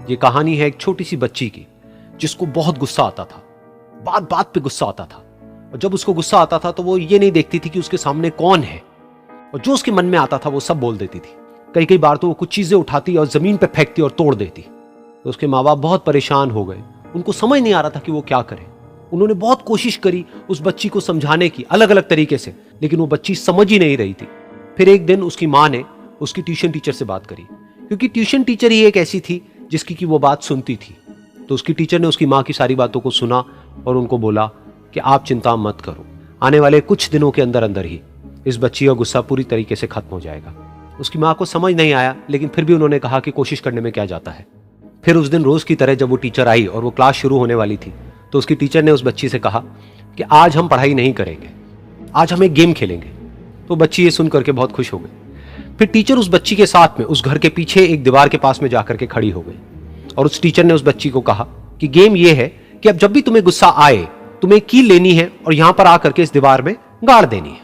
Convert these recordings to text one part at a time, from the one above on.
ये कहानी है एक छोटी सी बच्ची की जिसको बहुत गुस्सा आता था, बात बात पे गुस्सा आता था। और जब उसको गुस्सा आता था तो वो ये नहीं देखती थी कि उसके सामने कौन है, और जो उसके मन में आता था वो सब बोल देती थी। कई कई बार तो वो कुछ चीजें उठाती और जमीन पे फेंकती और तोड़ देती। तो उसके माँ बाप बहुत परेशान हो गए, उनको समझ नहीं आ रहा था कि वो क्या करे। उन्होंने बहुत कोशिश करी उस बच्ची को समझाने की अलग अलग तरीके से, लेकिन वो बच्ची समझ ही नहीं रही थी। फिर एक दिन उसकी माँ ने उसकी ट्यूशन टीचर से बात करी, क्योंकि ट्यूशन टीचर ही एक ऐसी थी जिसकी कि वो बात सुनती थी। तो उसकी टीचर ने उसकी माँ की सारी बातों को सुना और उनको बोला कि आप चिंता मत करो, आने वाले कुछ दिनों के अंदर अंदर ही इस बच्ची का गुस्सा पूरी तरीके से खत्म हो जाएगा। उसकी माँ को समझ नहीं आया, लेकिन फिर भी उन्होंने कहा कि कोशिश करने में क्या जाता है। फिर उस दिन रोज की तरह जब वो टीचर आई और वो क्लास शुरू होने वाली थी, तो उसकी टीचर ने उस बच्ची से कहा कि आज हम पढ़ाई नहीं करेंगे, आज हम एक गेम खेलेंगे। तो बच्ची ये सुन करके बहुत खुश हो गई। फिर टीचर उस बच्ची के साथ में उस घर के पीछे एक दीवार के पास में जाकर के खड़ी हो गई, और उस टीचर ने उस बच्ची को कहा कि गेम ये है कि अब जब भी तुम्हें गुस्सा आए, तुम्हें कील लेनी है और यहां पर आकर के इस दीवार में गाड़ देनी है,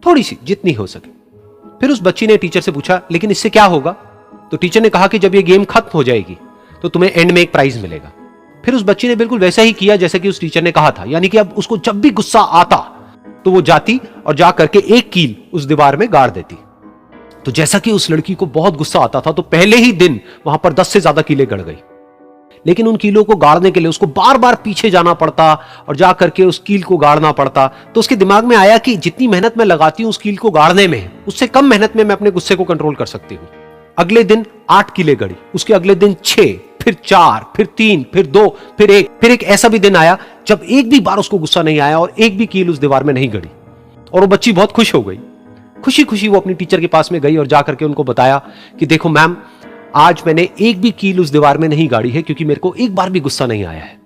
थोड़ी सी, जितनी हो सके। फिर उस बच्ची ने टीचर से पूछा, लेकिन इससे क्या होगा? तो टीचर ने कहा कि जब ये गेम खत्म हो जाएगी तो तुम्हें एंड में एक प्राइज मिलेगा। फिर उस बच्ची ने बिल्कुल वैसा ही किया जैसे कि उस टीचर ने कहा था, यानी कि अब उसको जब भी गुस्सा आता तो वो जाती और जा करके एक कील उस दीवार में गाड़ देती। तो जैसा कि उस लड़की को बहुत गुस्सा आता था, तो पहले ही दिन वहां पर 10 से ज्यादा कीलें गड़ गई। लेकिन उन कीलों को गाड़ने के लिए उसको बार बार पीछे जाना पड़ता और जा करके उस कील को गाड़ना पड़ता। तो उसके दिमाग में आया कि जितनी मेहनत मैं लगाती हूं उस कील को गाड़ने में, उससे कम मेहनत में मैं अपने गुस्से को कंट्रोल कर सकती हूं। अगले दिन 8 कीलें गड़ी, उसके अगले दिन 6, फिर 4, फिर 3, फिर 2, फिर 1। फिर एक ऐसा भी दिन आया जब एक भी बार उसको गुस्सा नहीं आया और एक भी कील उस दीवार में नहीं गड़ी, और वो बच्ची बहुत खुश हो गई। खुशी खुशी वो अपनी टीचर के पास में गई और जाकर के उनको बताया कि देखो मैम, आज मैंने एक भी कील उस दीवार में नहीं गाड़ी है, क्योंकि मेरे को एक बार भी गुस्सा नहीं आया है।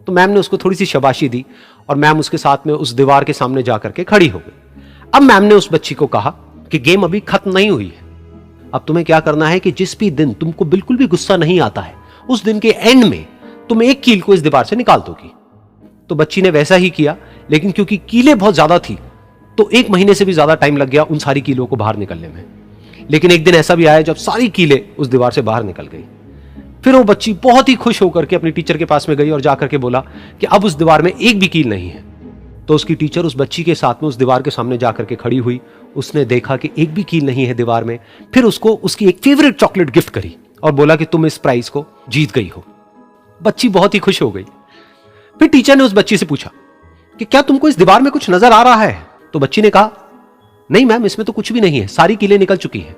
तो मैम ने उसको थोड़ी सी शाबाशी दी और मैम उसके साथ में उस दीवार के सामने जाकर के खड़ी हो गई। अब मैम ने उस बच्ची को कहा कि गेम अभी खत्म नहीं हुई है, अब तुम्हें क्या करना है कि जिस भी दिन तुमको बिल्कुल भी गुस्सा नहीं आता है, उस दिन के एंड में तुम एक कील को इस दीवार से निकाल दोगी। तो बच्ची ने वैसा ही किया, लेकिन क्योंकि कीलें बहुत ज्यादा थी तो 1 महीने से भी ज्यादा टाइम लग गया उन सारी कीलों को बाहर निकलने में। लेकिन एक दिन ऐसा भी आया जब सारी कीलें उस दीवार से बाहर निकल गई। फिर वो बच्ची बहुत ही खुश होकर के अपनी टीचर के पास में गई और जाकर के बोला कि अब उस दीवार में एक भी कील नहीं है। तो उसकी टीचर उस बच्ची के साथ में उस दीवार के सामने जाकर के खड़ी हुई। उसने देखा कि एक भी कील नहीं है दीवार में। फिर उसको उसकी एक फेवरेट चॉकलेट गिफ्ट करी और बोला कि तुम इस प्राइज को जीत गई हो। बच्ची बहुत ही खुश हो गई। फिर टीचर ने उस बच्ची से पूछा कि क्या तुमको इस दीवार में कुछ नजर आ रहा है? तो बच्ची ने कहा, नहीं मैम, इसमें तो कुछ भी नहीं है, सारी कीलें निकल चुकी हैं।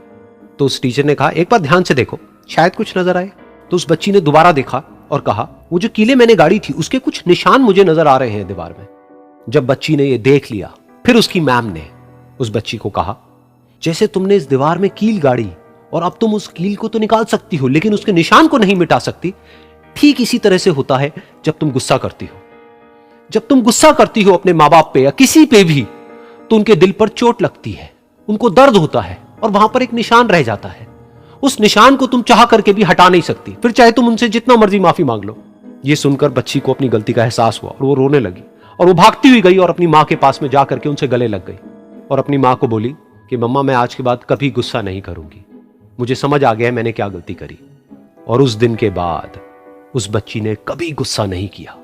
तो उस टीचर ने कहा, एक बार ध्यान से देखो, शायद कुछ नजर आए। तो उस बच्ची ने दोबारा देखा और कहा, वो जो कीलें मैंने गाड़ी थी उसके कुछ निशान मुझे नजर आ रहे हैं दीवार में। जब बच्ची ने ये देख लिया, फिर उसकी मैम ने उस बच्ची को कहा, जैसे तुमने इस दीवार में कील गाड़ी और अब तुम उस कील को तो निकाल सकती हो लेकिन उसके निशान को नहीं मिटा सकती, ठीक इसी तरह से होता है जब तुम गुस्सा करती हो। जब तुम गुस्सा करती हो अपने माँ बाप पे या किसी पे भी, तो उनके दिल पर चोट लगती है, उनको दर्द होता है और वहां पर एक निशान रह जाता है। उस निशान को तुम चाह करके भी हटा नहीं सकती, फिर चाहे तुम उनसे जितना मर्जी माफी मांग लो। ये सुनकर बच्ची को अपनी गलती का एहसास हुआ और वो रोने लगी और वो भागती हुई गई और अपनी माँ के पास में जाकर के उनसे गले लग गई और अपनी माँ को बोली कि मम्मा, मैं आज के बाद कभी गुस्सा नहीं करूंगी, मुझे समझ आ गया है मैंने क्या गलती करी। और उस दिन के बाद उस बच्ची ने कभी गुस्सा नहीं किया।